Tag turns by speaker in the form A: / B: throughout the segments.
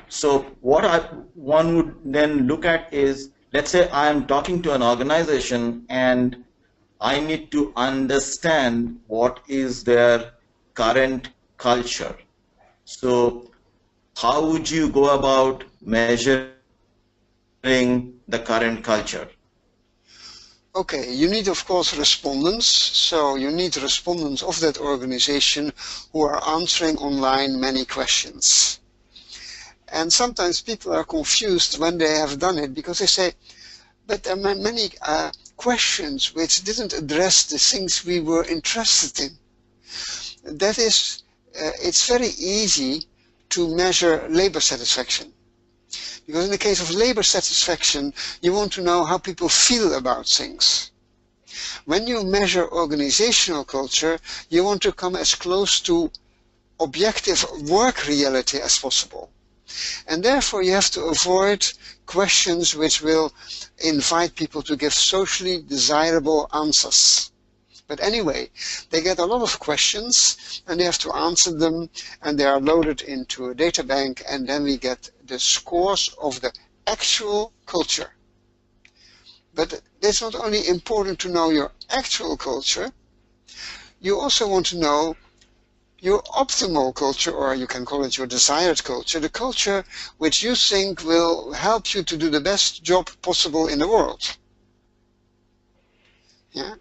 A: So what one would then look at is, let's say I am talking to an organization and I need to understand what is their current culture. So how would you go about measuring the current culture?
B: Okay, you need of course respondents, so you need respondents of that organization who are answering online many questions. And sometimes people are confused when they have done it because they say, but there are many questions which didn't address the things we were interested in. That is, it's very easy to measure labor satisfaction. Because in the case of labor satisfaction, you want to know how people feel about things. When you measure organizational culture, you want to come as close to objective work reality as possible. And therefore you have to avoid questions which will invite people to give socially desirable answers. But anyway, they get a lot of questions and they have to answer them, and they are loaded into a data bank, and then we get the scores of the actual culture. But it's not only important to know your actual culture, you also want to know your optimal culture, or you can call it your desired culture, the culture which you think will help you to do the best job possible in the world. Yeah?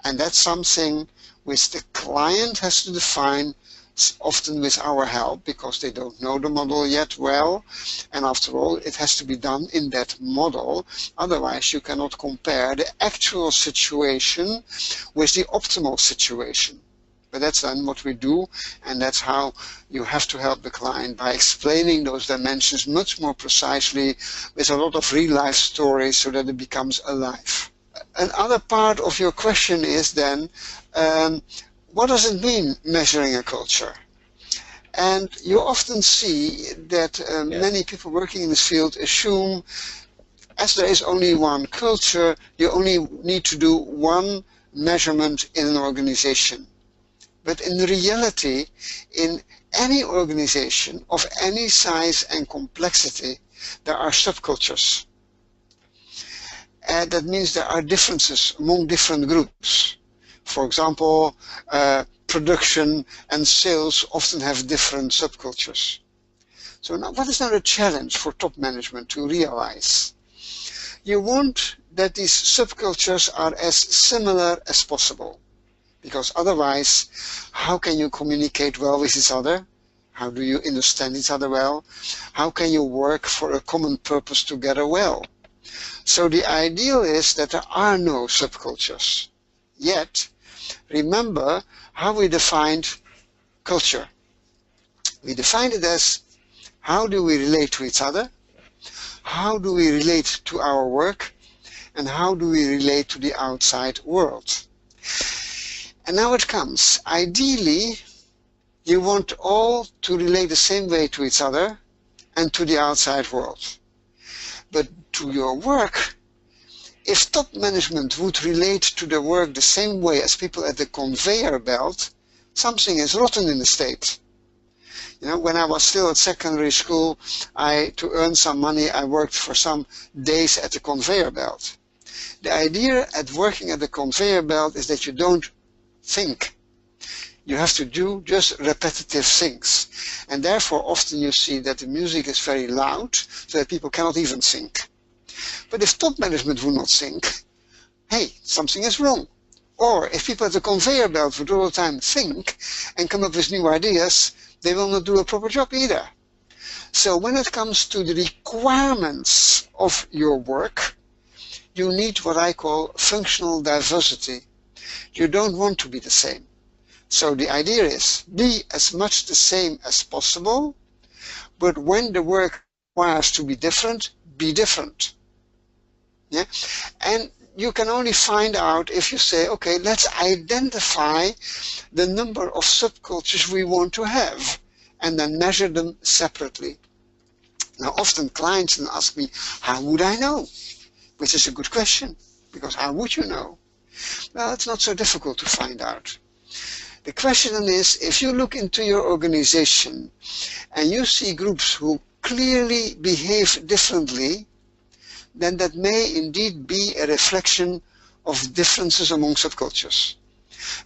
B: And that's something which the client has to define, often with our help, because they don't know the model yet well. And after all, it has to be done in that model. Otherwise, you cannot compare the actual situation with the optimal situation. But that's then what we do, and that's how you have to help the client, by explaining those dimensions much more precisely with a lot of real-life stories so that it becomes alive. Another part of your question is then, what does it mean measuring a culture? And you often see that many people working in this field assume, as there is only one culture, you only need to do one measurement in an organization. But in reality, in any organization of any size and complexity, there are subcultures. And that means there are differences among different groups. For example, production and sales often have different subcultures. So now, what is now the challenge for top management to realize? You want that these subcultures are as similar as possible. Because otherwise, how can you communicate well with each other? How do you understand each other well? How can you work for a common purpose together well? So the ideal is that there are no subcultures. Yet, remember how we defined culture. We defined it as, how do we relate to each other? How do we relate to our work? And how do we relate to the outside world? And now it comes. Ideally, you want all to relate the same way to each other and to the outside world. But to your work, if top management would relate to their work the same way as people at the conveyor belt, something is rotten in the state. You know, when I was still at secondary school, to earn some money, I worked for some days at the conveyor belt. The idea at working at the conveyor belt is that you don't think. You have to do just repetitive things. And therefore often you see that the music is very loud so that people cannot even think. But if top management would not think, hey, something is wrong. Or if people at the conveyor belt would all the time think and come up with new ideas, they will not do a proper job either. So when it comes to the requirements of your work, you need what I call functional diversity. You don't want to be the same. So the idea is, be as much the same as possible, but when the work requires to be different, be different. Yeah? And you can only find out if you say, okay, let's identify the number of subcultures we want to have, and then measure them separately. Now often clients then ask me, how would I know? Which is a good question, because how would you know? Well, it's not so difficult to find out. The question is, if you look into your organization and you see groups who clearly behave differently, then that may indeed be a reflection of differences among subcultures.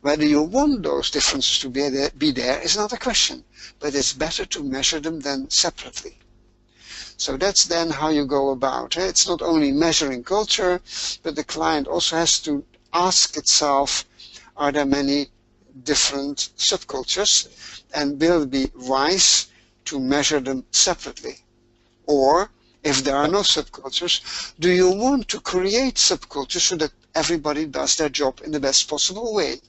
B: Whether you want those differences to be there is another question, but it's better to measure them than separately. So that's then how you go about it. It's not only measuring culture, but the client also has to ask itself, are there many different subcultures, and will it be wise to measure them separately? Or, if there are no subcultures, do you want to create subcultures so that everybody does their job in the best possible way?